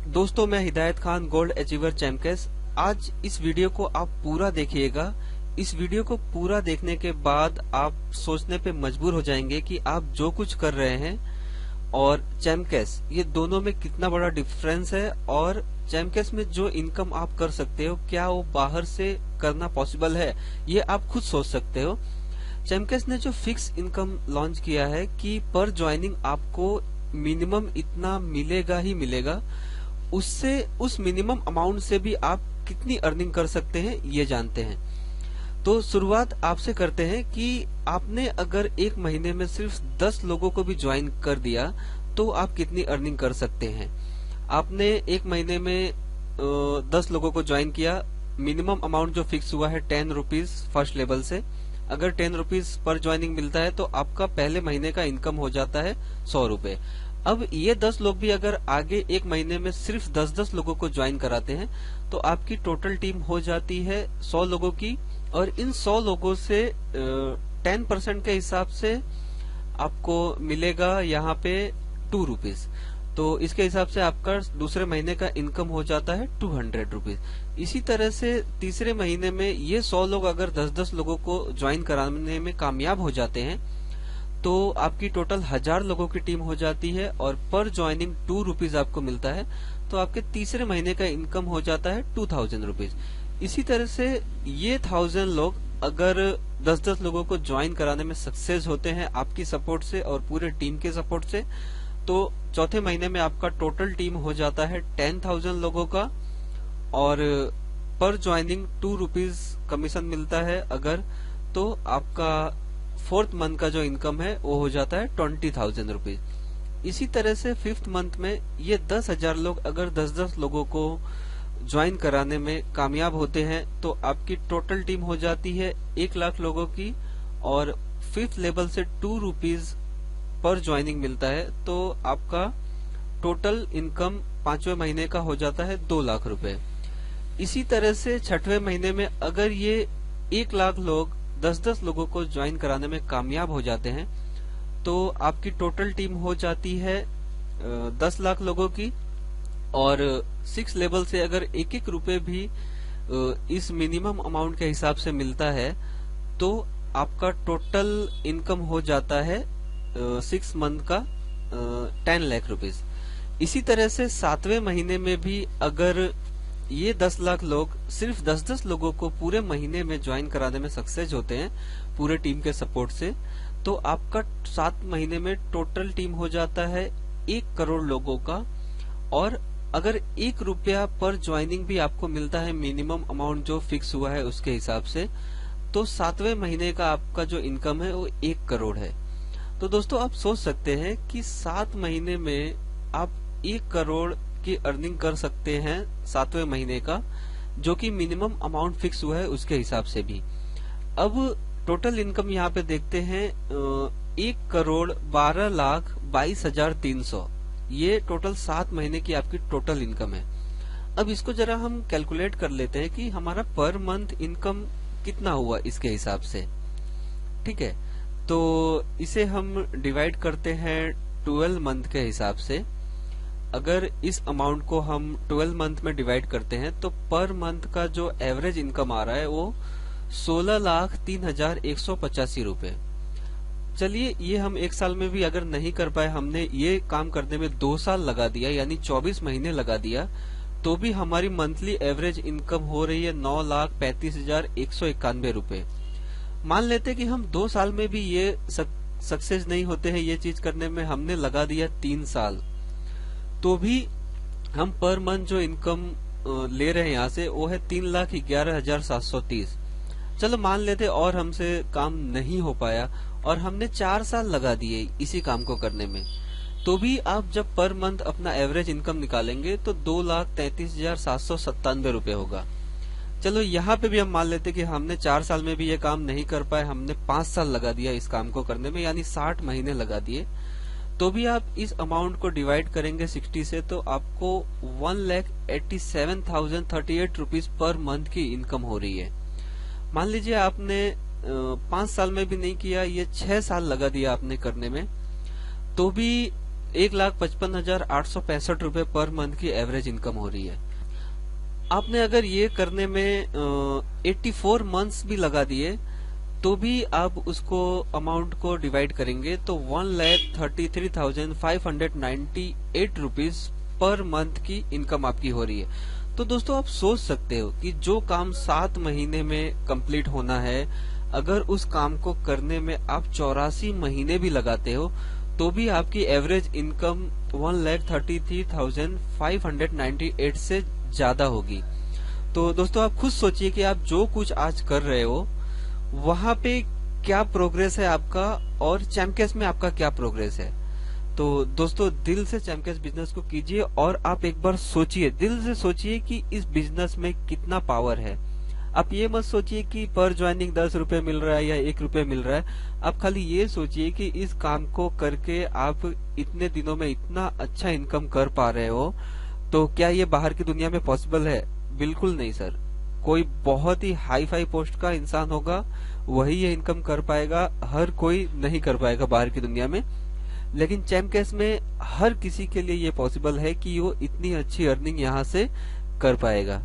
दोस्तों, मैं हिदायत खान, गोल्ड अचीवर चैम्पकेस। आज इस वीडियो को आप पूरा देखिएगा। इस वीडियो को पूरा देखने के बाद आप सोचने पे मजबूर हो जाएंगे कि आप जो कुछ कर रहे हैं और चैम्पकेस, ये दोनों में कितना बड़ा डिफरेंस है, और चैम्पकेस में जो इनकम आप कर सकते हो क्या वो बाहर से करना पॉसिबल है, ये आप खुद सोच सकते हो। चैम्पकेस ने जो फिक्स इनकम लॉन्च किया है कि पर ज्वाइनिंग आपको मिनिमम इतना मिलेगा ही मिलेगा, उससे उस मिनिमम अमाउंट से भी आप कितनी अर्निंग कर सकते हैं ये जानते हैं। तो शुरुआत आपसे करते हैं कि आपने अगर एक महीने में सिर्फ 10 लोगों को भी ज्वाइन कर दिया तो आप कितनी अर्निंग कर सकते हैं। आपने एक महीने में 10 लोगों को ज्वाइन किया, मिनिमम अमाउंट जो फिक्स हुआ है 10 रुपीज फर्स्ट लेवल से। अगर 10 रुपीज पर ज्वाइनिंग मिलता है तो आपका पहले महीने का इनकम हो जाता है 100 रुपए। अब ये 10 लोग भी अगर आगे एक महीने में सिर्फ 10-10 लोगों को ज्वाइन कराते हैं तो आपकी टोटल टीम हो जाती है 100 लोगों की, और इन 100 लोगों से 10% के हिसाब से आपको मिलेगा यहाँ पे 2 रुपीज। तो इसके हिसाब से आपका दूसरे महीने का इनकम हो जाता है 200 रुपीज। इसी तरह से तीसरे महीने में ये 100 लोग अगर 10-10 लोगों को ज्वाइन कराने में कामयाब हो जाते हैं तो आपकी टोटल 1000 लोगों की टीम हो जाती है और पर ज्वाइनिंग 2 रुपीज आपको मिलता है। तो आपके तीसरे महीने का इनकम हो जाता है 2000 रुपीज। इसी तरह से ये 1000 लोग अगर 10-10 लोगों को ज्वाइन कराने में सक्सेस होते हैं आपकी सपोर्ट से और पूरे टीम के सपोर्ट से, तो चौथे महीने में आपका टोटल टीम हो जाता है 10,000 लोगों का, और पर ज्वाइनिंग 2 रुपीज कमीशन मिलता है अगर, तो आपका फोर्थ मंथ का जो इनकम है वो हो जाता है 20,000 रुपीज। इसी तरह से फिफ्थ मंथ में ये 10,000 लोग अगर 10-10 लोगों को ज्वाइन कराने में कामयाब होते हैं तो आपकी टोटल टीम हो जाती है 1,00,000 लोगों की, और फिफ्थ लेवल से 2 रुपीज पर ज्वाइनिंग मिलता है, तो आपका टोटल इनकम 5वें महीने का हो जाता है 2,00,000 रुपए। इसी तरह से छठवें महीने में अगर ये 1,00,000 लोग 10-10 लोगों को ज्वाइन कराने में कामयाब हो जाते हैं तो आपकी टोटल टीम हो जाती है 10,00,000 लोगों की, और 6 लेवल से अगर 1-1 रुपए भी इस मिनिमम अमाउंट के हिसाब से मिलता है तो आपका टोटल इनकम हो जाता है 6 मंथ का 10,00,000 रुपीज। इसी तरह से 7वें महीने में भी अगर ये 10,00,000 लोग सिर्फ 10-10 लोगों को पूरे महीने में ज्वाइन कराने में सक्सेस होते हैं पूरे टीम के सपोर्ट से, तो आपका 7 महीने में टोटल टीम हो जाता है 1 करोड़ लोगों का, और अगर 1 रुपया पर ज्वाइनिंग भी आपको मिलता है मिनिमम अमाउंट जो फिक्स हुआ है उसके हिसाब से, तो 7वें महीने का आपका जो इनकम है वो 1 करोड़ है। तो दोस्तों, आप सोच सकते हैं कि 7 महीने में आप 1 करोड़ की अर्निंग कर सकते हैं 7वें महीने का, जो कि मिनिमम अमाउंट फिक्स हुआ है उसके हिसाब से भी। अब टोटल इनकम यहाँ पे देखते हैं 1,12,22,300, ये टोटल 7 महीने की आपकी टोटल इनकम है। अब इसको जरा हम कैलकुलेट कर लेते हैं कि हमारा पर मंथ इनकम कितना हुआ इसके हिसाब से। ठीक है, तो इसे हम डिवाइड करते हैं 12 मंथ के हिसाब से। अगर इस अमाउंट को हम 12 मंथ में डिवाइड करते हैं तो पर मंथ का जो एवरेज इनकम आ रहा है वो 16,03,185 रुपए। चलिए, ये हम एक साल में भी अगर नहीं कर पाए, हमने ये काम करने में 2 साल लगा दिया यानी 24 महीने लगा दिया, तो भी हमारी मंथली एवरेज इनकम हो रही है 9,35,191 रुपए। मान लेते कि हम 2 साल में भी ये सक्सेस नहीं होते हैं ये चीज करने में, हमने लगा दिया 3 साल, तो भी हम पर मंथ जो इनकम ले रहे हैं यहाँ से वो है 3,11,730। चलो मान लेते और हमसे काम नहीं हो पाया और हमने 4 साल लगा दिए इसी काम को करने में, तो भी आप जब पर मंथ अपना एवरेज इनकम निकालेंगे तो 2,33,797 रुपए होगा। चलो यहाँ पे भी हम मान लेते कि हमने 4 साल में भी ये काम नहीं कर पाए, हमने 5 साल लगा दिया इस काम को करने में यानी 60 महीने लगा दिए, तो भी आप इस अमाउंट को डिवाइड करेंगे 60 से तो आपको 1,87,038 रुपीज पर मंथ की इनकम हो रही है। मान लीजिए आपने 5 साल में भी नहीं किया, ये 6 साल लगा दिया आपने करने में, तो भी 1,55,865 रुपए पर मंथ की एवरेज इनकम हो रही है। आपने अगर ये करने में 84 मंथ्स भी लगा दिए तो भी आप उसको अमाउंट को डिवाइड करेंगे तो 1,33,598 रुपीज पर मंथ की इनकम आपकी हो रही है। तो दोस्तों आप सोच सकते हो कि जो काम 7 महीने में कंप्लीट होना है, अगर उस काम को करने में आप 84 महीने भी लगाते हो तो भी आपकी एवरेज इनकम 1,33,598 से ज्यादा होगी। तो दोस्तों आप खुद सोचिए कि आप जो कुछ आज कर रहे हो वहां पे क्या प्रोग्रेस है आपका और चैमकेस में आपका क्या प्रोग्रेस है। तो दोस्तों दिल से चैमकेस बिजनेस को कीजिए और आप एक बार सोचिए, दिल से सोचिए कि इस बिजनेस में कितना पावर है। आप ये मत सोचिए कि पर ज्वाइनिंग 10 रुपए मिल रहा है या 1 रुपए मिल रहा है। आप खाली ये सोचिए कि इस काम को करके आप इतने दिनों में इतना अच्छा इनकम कर पा रहे हो। तो क्या ये बाहर की दुनिया में पॉसिबल है? बिल्कुल नहीं सर। कोई बहुत ही हाई फाई पोस्ट का इंसान होगा वही ये इनकम कर पाएगा, हर कोई नहीं कर पाएगा बाहर की दुनिया में। लेकिन चैमकेस में हर किसी के लिए ये पॉसिबल है कि वो इतनी अच्छी अर्निंग यहाँ से कर पाएगा।